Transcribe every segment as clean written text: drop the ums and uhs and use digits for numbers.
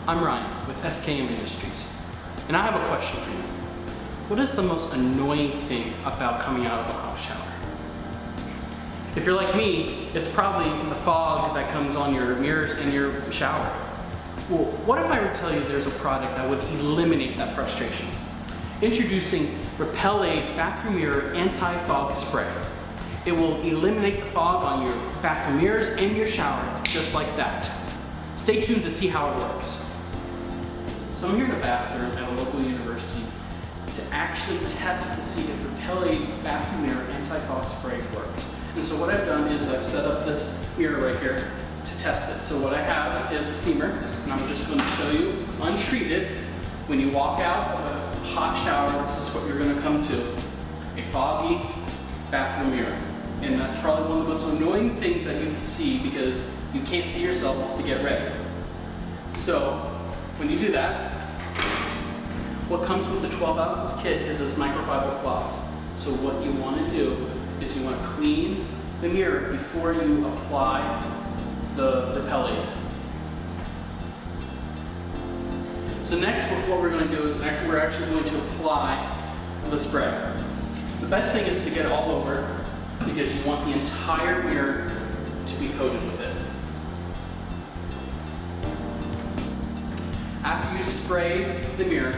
I'm Ryan with SKM Industries, and I have a question for you. What is the most annoying thing about coming out of a hot shower? If you're like me, it's probably the fog that comes on your mirrors in your shower. Well, what if I were to tell you there's a product that would eliminate that frustration? Introducing Repel-Aide Bathroom Mirror Anti-Fog Spray. It will eliminate the fog on your bathroom mirrors and your shower, just like that. Stay tuned to see how it works. So I'm here in a bathroom at a local university to actually test to see if Repel-Aide Bathroom Mirror Anti-Fog Spray works. And so what I've done is I've set up this mirror right here to test it. So what I have is a steamer, and I'm just going to show you untreated. When you walk out of a hot shower, this is what you're going to come to: a foggy bathroom mirror. And that's probably one of the most annoying things that you can see because you can't see yourself to get ready. So when you do that, what comes with the 12-ounce kit is this microfiber cloth. So what you want to do is you want to clean the mirror before you apply the Repel-Aide. So next, what we're going to do is we're actually going to apply the spray. The best thing is to get it all over because you want the entire mirror to be coated with it. After you spray the mirror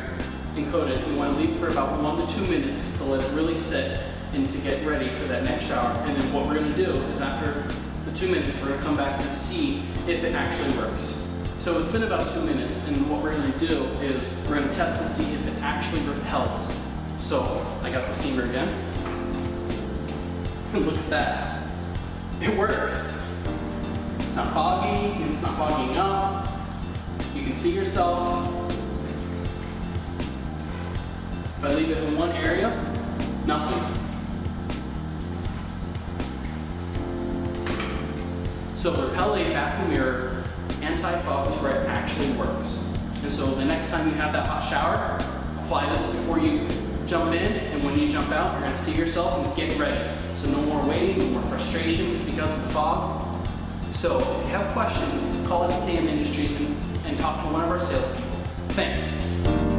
and coat it, you want to leave it for about 1 to 2 minutes to let it really sit and to get ready for that next shower. And then what we're going to do is after the 2 minutes, we're going to come back and see if it actually works. So it's been about 2 minutes, and what we're going to do is we're going to test to see if it actually repels. So I got the steamer again. Look at that. It works. It's not foggy, and it's not fogging up. You can see yourself. If I leave it in one area, nothing. So the Repel-Aide Bathroom Mirror Anti-Fog Spray actually works. And so the next time you have that hot shower, apply this before you jump in, and when you jump out, you're going to see yourself and get ready. So no more waiting, no more frustration because of the fog. So if you have a question, call SKM Industries and talk to one of our salespeople. Thanks.